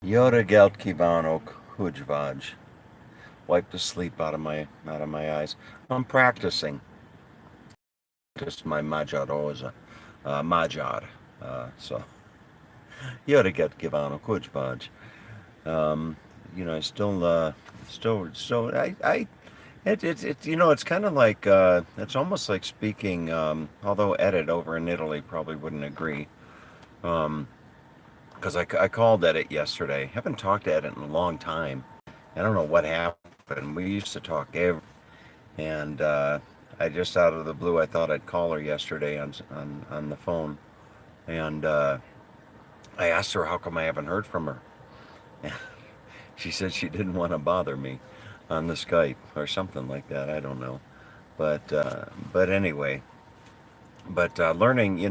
Yoda gelt kívánok, hogy vagy. Wipe the sleep out of my eyes. I'm practicing just my magyaroza, magyar. So Yoda gelt kívánok, hogy vagy. Um, I still, it's kind of like, it's almost like speaking, although Edit over in Italy probably wouldn't agree. Um, because I called Edit yesterday. Haven't talked to Edit in a long time. I don't know what happened. We used to talk every, and I just out of the blue, I thought I'd call her yesterday on the phone, and I asked her how come I haven't heard from her. She said she didn't want to bother me on the Skype or something like that. I don't know, but anyway, learning,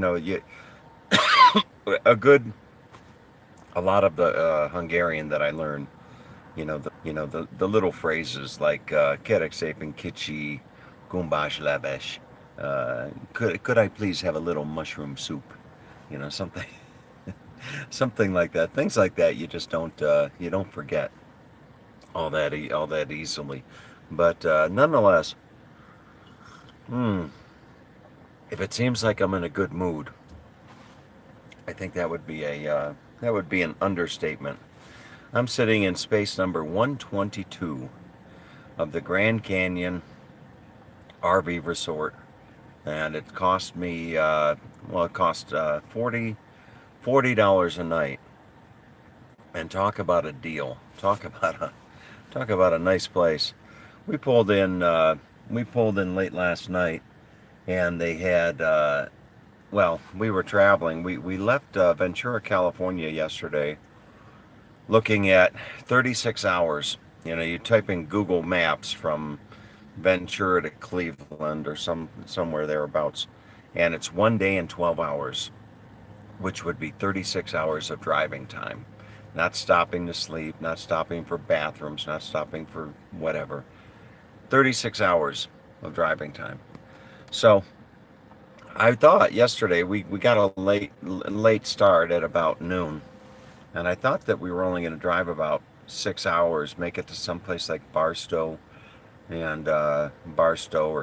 a good a lot of the Hungarian that I learned, the little phrases like "Kérek szépen kicsi gumbás leves," could I please have a little mushroom soup, something something like that. Things like that you don't forget all that easily. But nonetheless, hmm, if it seems like I'm in a good mood, I think that would be an understatement. I'm sitting in space number 122 of the Grand Canyon RV Resort, and it cost me it cost $40 a night. And talk about a deal. Talk about a nice place. We pulled in late last night, and they had we were traveling. We left Ventura, California yesterday, looking at 36 hours. You type in Google Maps from Ventura to Cleveland or somewhere thereabouts, and it's 1 day and 12 hours, which would be 36 hours of driving time. Not stopping to sleep, not stopping for bathrooms, not stopping for whatever. 36 hours of driving time. So I thought yesterday we got a late start at about noon, and I thought that we were only going to drive about 6 hours, make it to someplace like Barstow or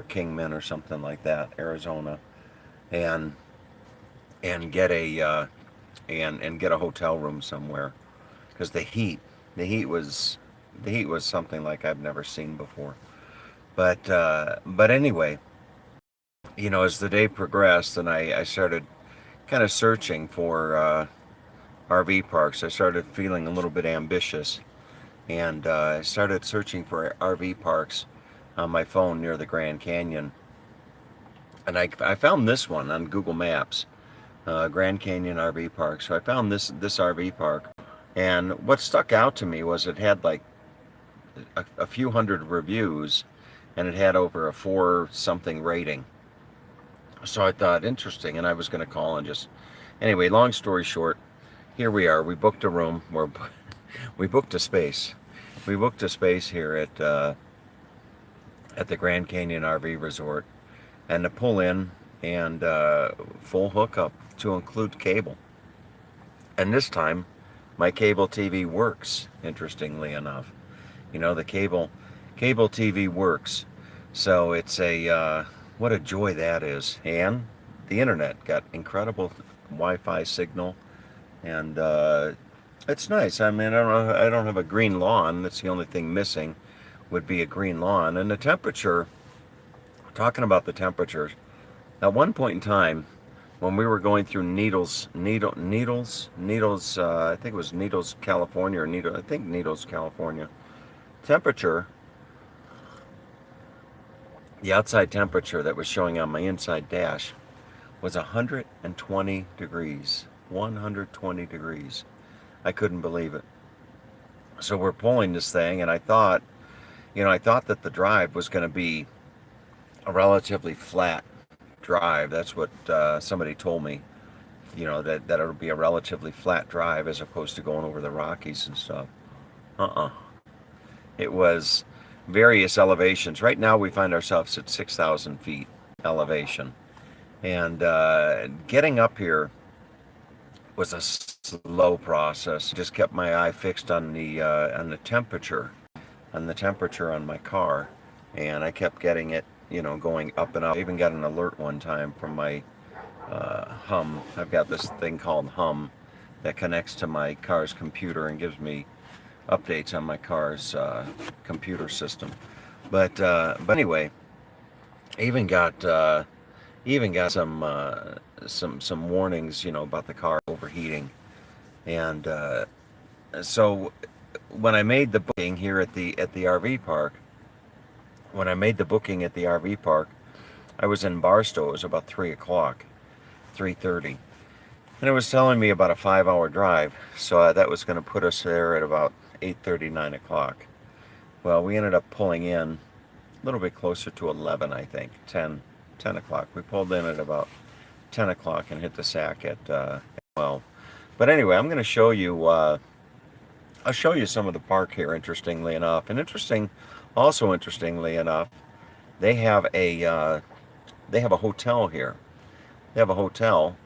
Kingman or something like that, Arizona, and get and get a hotel room somewhere, because the heat was something like I've never seen before. But anyway, as the day progressed and I started kind of searching for RV parks, I started feeling a little bit ambitious, and I started searching for RV parks on my phone near the Grand Canyon. And I found this one on Google Maps, Grand Canyon RV Park. So I found this RV park, and what stuck out to me was it had like a few hundred reviews, and it had over a 4 something rating. So I thought, interesting, and I was going to call and just, anyway, long story short, here we are. We booked a room. We booked a space. We booked a space here at the Grand Canyon RV Resort, and to pull in, and full hookup to include cable. And this time, my cable TV works. Interestingly enough, the cable TV works. So it's a what a joy that is. And the internet got incredible Wi-Fi signal, and it's nice. I mean, I don't have a green lawn. That's the only thing missing, would be a green lawn. And the temperature, talking about the temperatures, at one point in time, when we were going through Needles, I think it was Needles, California, or Needles, California, temperature, the outside temperature that was showing on my inside dash was 120 degrees. 120 degrees. I couldn't believe it. So we're pulling this thing, and I thought that the drive was going to be a relatively flat drive. That's what somebody told me. That it would be a relatively flat drive as opposed to going over the Rockies and stuff. Uh-uh. It was various elevations. Right now we find ourselves at 6,000 feet elevation, and getting up here was a slow process. Just kept my eye fixed on the temperature, on my car, and I kept getting it, going up and up. I even got an alert one time from my Hum. I've got this thing called Hum that connects to my car's computer and gives me updates on my car's computer system. But anyway, I even got some warnings, about the car overheating, and so when I made the booking here at the RV park, when I made the booking at the RV park, I was in Barstow. It was about 3 o'clock, 3:30, and it was telling me about a 5-hour drive. So that was going to put us there at about 8:30, 9 o'clock. Well, we ended up pulling in a little bit closer to 11, I think, 10 o'clock. We pulled in at about 10 o'clock and hit the sack at 12. But anyway, I'm going to show you. I'll show you some of the park here. Interestingly enough, also interestingly enough, they have a hotel here. They have a hotel,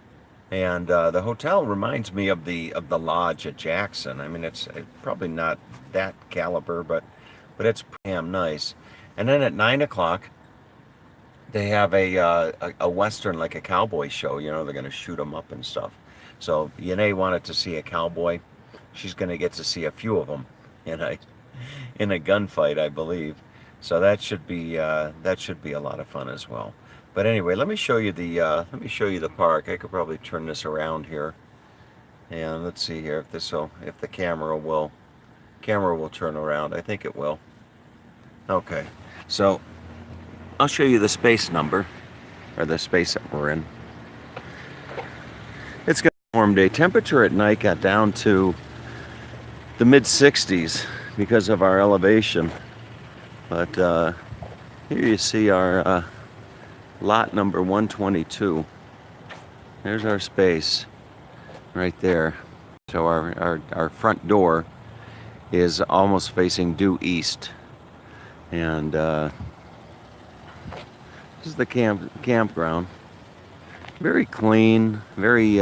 and the hotel reminds me of the lodge at Jackson. I mean, it's probably not that caliber, but it's damn nice. And then at 9 o'clock, they have a western, like a cowboy show. They're going to shoot them up and stuff. So Yanae wanted to see a cowboy. She's going to get to see a few of them in a gunfight, I believe. So that should be a lot of fun as well. But anyway, let me show you the park. I could probably turn this around here, and let's see here if the camera will turn around. I think it will. Okay, so I'll show you the space number, or the space that we're in. It's got a warm day. Temperature at night got down to the mid 60s because of our elevation. But here you see our lot number 122. There's our space right there. So our front door is almost facing due east. And this is the campground. Very clean, very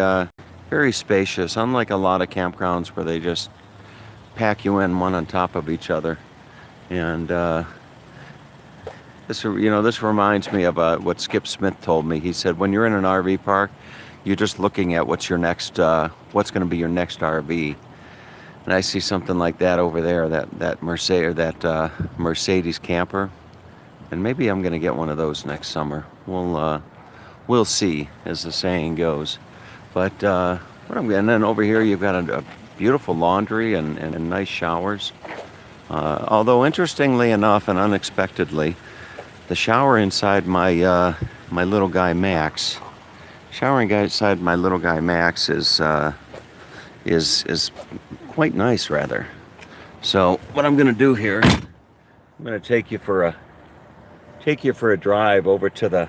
spacious, unlike a lot of campgrounds where they just pack you in one on top of each other. And this reminds me of what Skip Smith told me. He said, when you're in an RV park, you're just looking at what's going to be your next RV. And I see something like that over there, that Mercedes camper, and maybe I'm going to get one of those next summer. We'll see, as the saying goes. But and then over here you've got a beautiful laundry and nice showers. Although interestingly enough and unexpectedly, the shower inside my little guy Max, is quite nice, rather. So what I'm going to do here, I'm going to take you for a drive over to the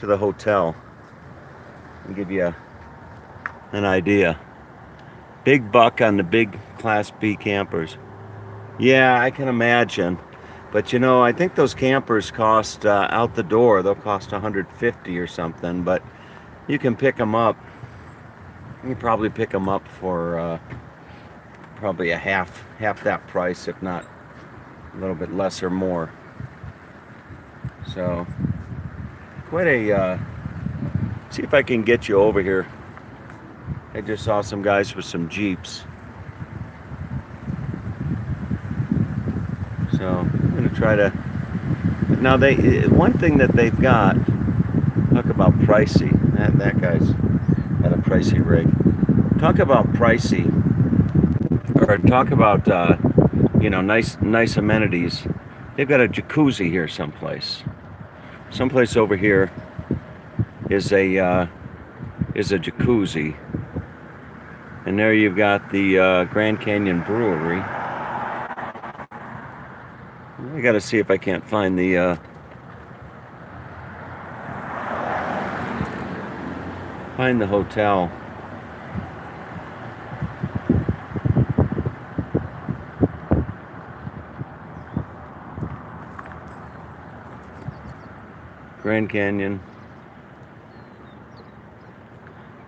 hotel and give you an idea. Big buck on the big Class B campers. Yeah, I can imagine. But I think those campers cost out the door, they'll cost $150 or something. But you can pick them up. You can probably pick them up for probably a half that price, if not a little bit less or more. So quite a see if I can get you over here. I just saw some guys with some Jeeps. So I'm going to try to... Now, one thing that they've got, talk about pricey. That guy's got a pricey rig. Talk about pricey, or talk about, nice amenities. They've got a jacuzzi here someplace. Someplace over here is a jacuzzi. And there you've got the Grand Canyon Brewery. I gotta see if I can't find the hotel. Grand Canyon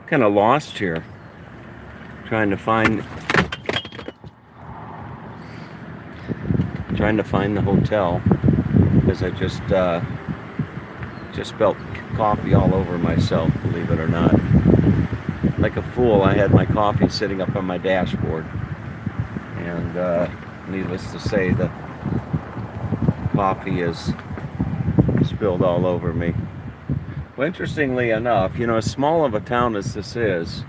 kind of lost here, trying to find the hotel, because I just spilled coffee all over myself, believe it or not. Like a fool, I had my coffee sitting up on my dashboard, and needless to say, the coffee is spilled all over me. Well, interestingly enough, as small of a town as this is,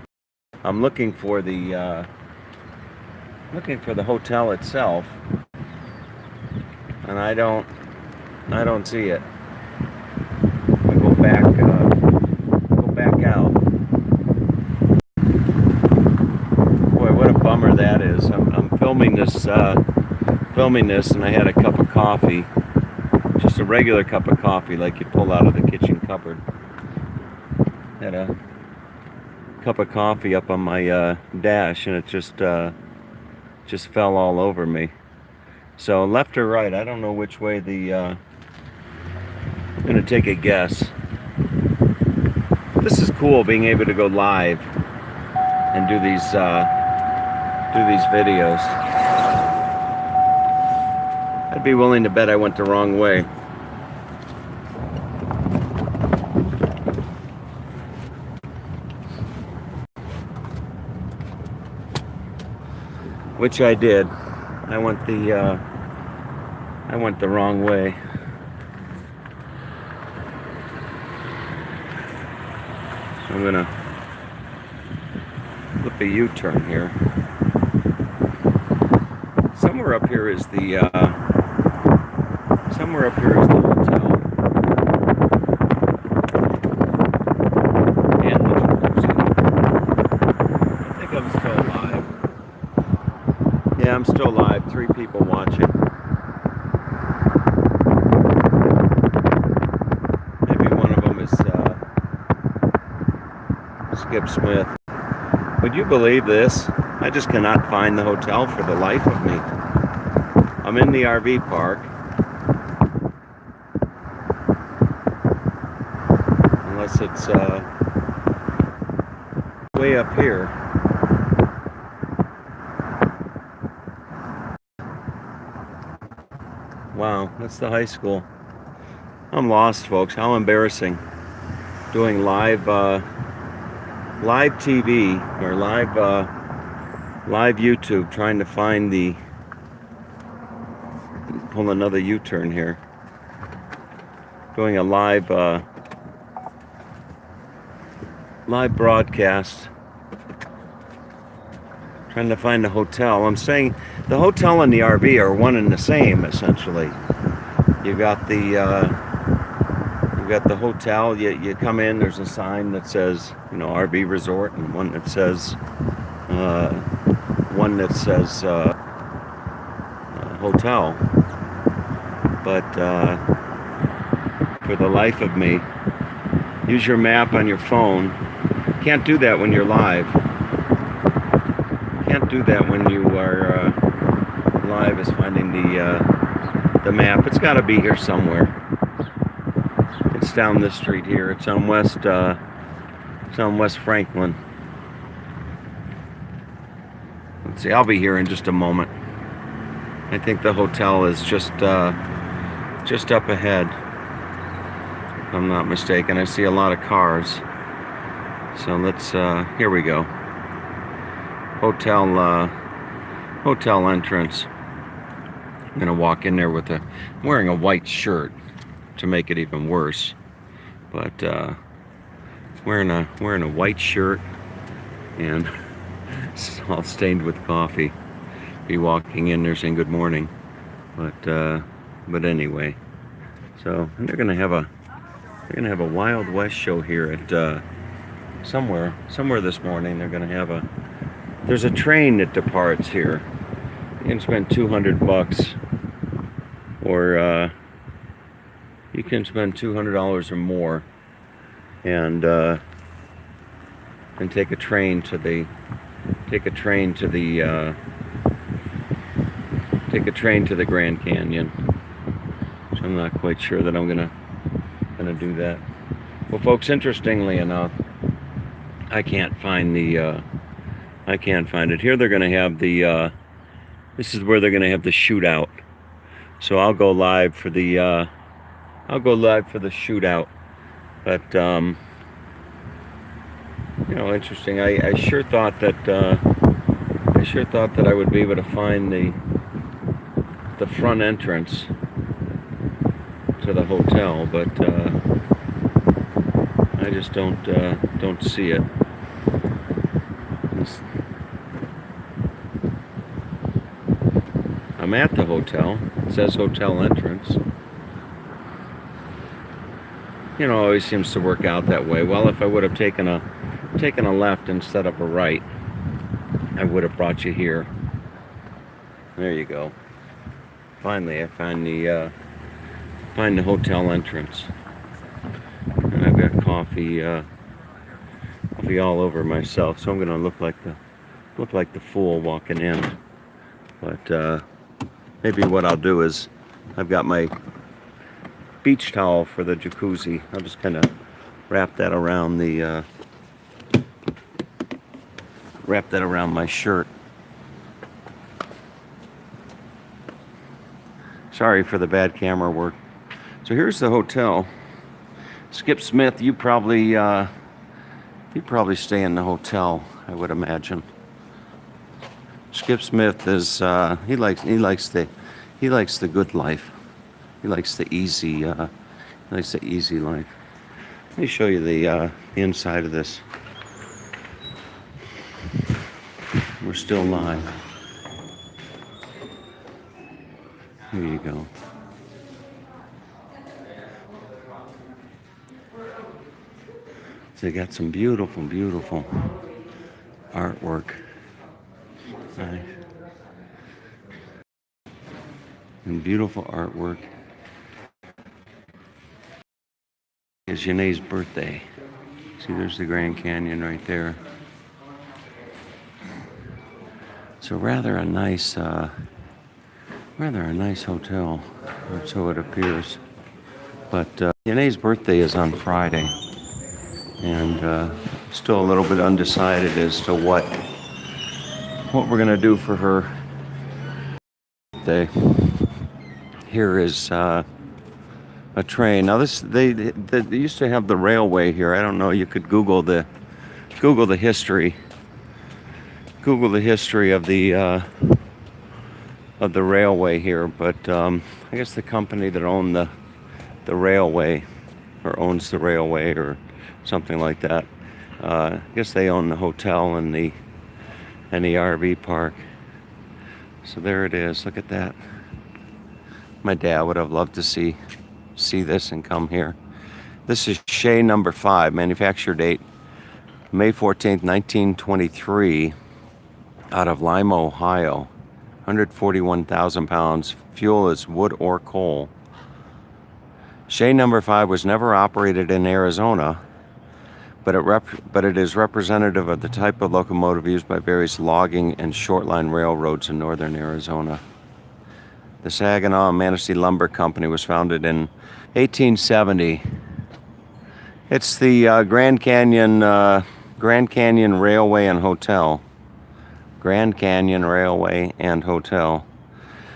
I'm looking for the hotel itself, and I don't see it. I go back out. Boy, what a bummer that is. I'm filming this, and I had a cup of coffee, just a regular cup of coffee, like you pull out of the kitchen cupboard. Had a cup of coffee up on my dash, and it just fell all over me. So left or right, I don't know which way I'm gonna take a guess. This is cool, being able to go live and do these videos. I'd be willing to bet I went the wrong way. Which I did. I went the wrong way. So I'm gonna flip a U-turn here. Somewhere up here is the hotel. And the jacuzzi. I think I'm still alive. Yeah, I'm still live. 3 people watching. Maybe one of them is Skip Smith. Would you believe this? I just cannot find the hotel for the life of me. I'm in the RV park. Unless it's way up here. Wow, that's the high school. I'm lost, folks. How embarrassing. Doing live TV or live YouTube, trying to find the. Pull another U-turn here. Doing a live broadcast. Trying to find a hotel. I'm saying the hotel and the RV are one and the same, essentially. You got the hotel. You come in. There's a sign that says, RV resort, and one that says hotel. But for the life of me, use your map on your phone. Can't do that when you're live. Can't do that when you are live, is finding the map. It's got to be here somewhere. It's down this street here. It's on West Franklin. Let's see. I'll be here in just a moment. I think the hotel is just up ahead, if I'm not mistaken. I see a lot of cars. So let's. Here we go. Hotel entrance. I'm gonna walk in there I'm wearing a white shirt to make it even worse, but wearing a white shirt and it's all stained with coffee. Be walking in there saying good morning, but anyway. So and they're gonna have a Wild West show here at somewhere this morning. They're gonna have there's a train that departs here. You can spend $200, or you can spend $200 or more, and take a train to the Grand Canyon. So I'm not quite sure that I'm gonna do that. Well, folks, interestingly enough, I can't find the. I can't find it here. They're going to have the. This is where they're going to have the shootout. So I'll go live for the. I'll go live for the shootout. But you know, interesting. I sure thought that. I sure thought that I would be able to find the front entrance to the hotel, but I just don't see it. I'm at the hotel. It says hotel entrance. You know, always seems to work out that way. Well, if I would have taken a left instead of a right, I would have brought you here. There you go. Finally, I find the hotel entrance, and I've got coffee all over myself, so I'm gonna look like the fool walking in. But maybe what I'll do is, I've got my beach towel for the jacuzzi. I'll just kind of wrap that around my shirt. Sorry for the bad camera work. So here's the hotel. Skip Smith, you probably stay in the hotel, I would imagine. Skip Smith is he likes the good life. He likes the easy life. Let me show you the inside of this. We're still live. Here you go. So they got some beautiful, beautiful artwork. Nice. And beautiful artwork. It's Janae's birthday. See, there's the Grand Canyon right there. So rather a nice hotel, or so it appears. But Janae's birthday is on Friday, and still a little bit undecided as to what we're gonna do for her birthday. Here is a train. Now they used to have the railway here. I don't know. You could Google the history. Google the history of the railway here, but I guess the company that owned the railway, or owns the railway, or something like that. I guess they own the hotel and the RV park. So there it is. Look at that. My dad would have loved to see this and come here. This is Shea number 5, manufacture date May 14th, 1923, out of Lima, Ohio. 141,000 pounds. Fuel is wood or coal. Shea number 5 was never operated in Arizona, but it is representative of the type of locomotive used by various logging and short-line railroads in northern Arizona. The Saginaw and Manistee Lumber Company was founded in 1870. It's the Grand Canyon Railway and Hotel. Grand Canyon Railway and Hotel.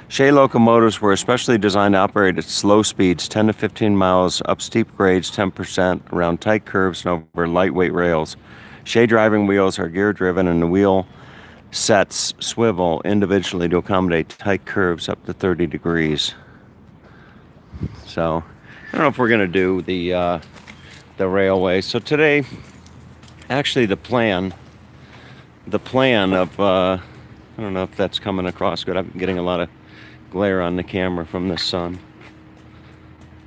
Shea locomotives were especially designed to operate at slow speeds, 10 to 15 miles, up steep grades, 10%, around tight curves, and over lightweight rails. Shea driving wheels are gear-driven, and the wheel sets swivel individually to accommodate tight curves up to 30 degrees. So, I don't know if we're going to do the railway. So today, actually the plan of, I don't know if that's coming across good. I'm getting a lot of glare on the camera from the sun.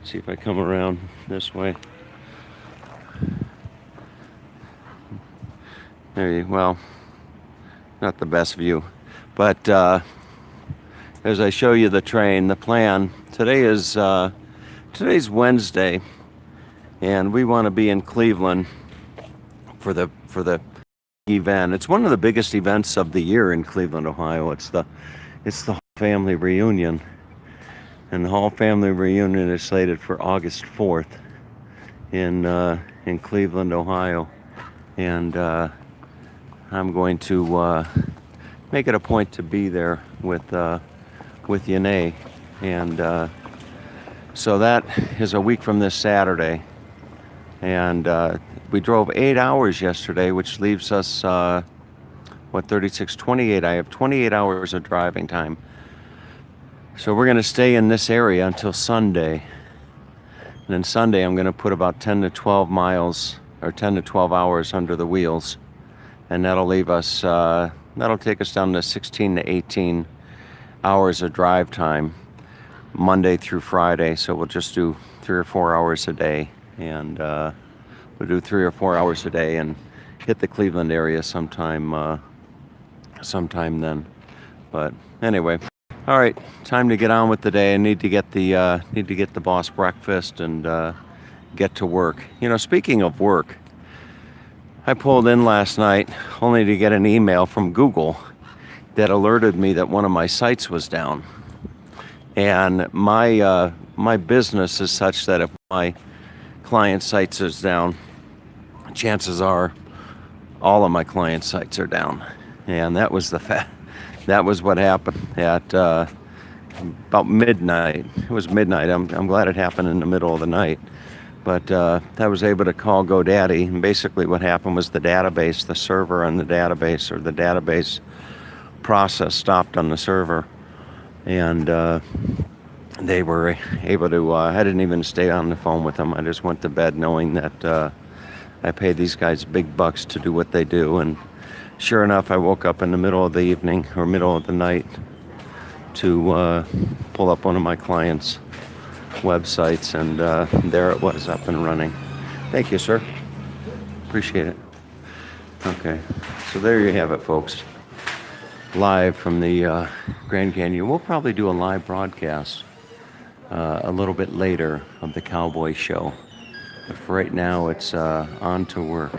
See if I come around this way. Well, not the best view. But as I show you the train, the plan, today's Wednesday, and we want to be in Cleveland for the event. It's one of the biggest events of the year in Cleveland, Ohio. It's the Hall family reunion, and the Hall family reunion is slated for August 4th in Cleveland, Ohio. and I'm going to make it a point to be there with Yanae, and so that is a week from this Saturday, and we drove 8 hours yesterday, which leaves us 36, 28. I have 28 hours of driving time. So we're going to stay in this area until Sunday. And then Sunday I'm going to put about 10 to 12 miles or 10 to 12 hours under the wheels. And that'll leave us, that'll take us down to 16 to 18 hours of drive time Monday through Friday. So we'll just do 3 or 4 hours a day. And we'll do 3 or 4 hours a day and hit the Cleveland area sometime then. But anyway. All right, time to get on with the day. I need to get the boss breakfast and get to work. You know, speaking of work, I pulled in last night only to get an email from Google that alerted me that one of my sites was down. And my business is such that if my client sites is down, chances are all of my client sites are down. And that was the fact. That was what happened at about midnight. It was midnight. I'm glad it happened in the middle of the night. But I was able to call GoDaddy, and basically what happened was the database, the server on the database, or the database process stopped on the server. And they were able to, I didn't even stay on the phone with them. I just went to bed knowing that I pay these guys big bucks to do what they do. And sure enough, I woke up in the middle of the evening or middle of the night to pull up one of my clients' websites, and there it was, up and running. Thank you, sir. Appreciate it. Okay, so there you have it, folks. Live from the Grand Canyon. We'll probably do a live broadcast a little bit later of the Cowboy Show. But for right now, it's on to work.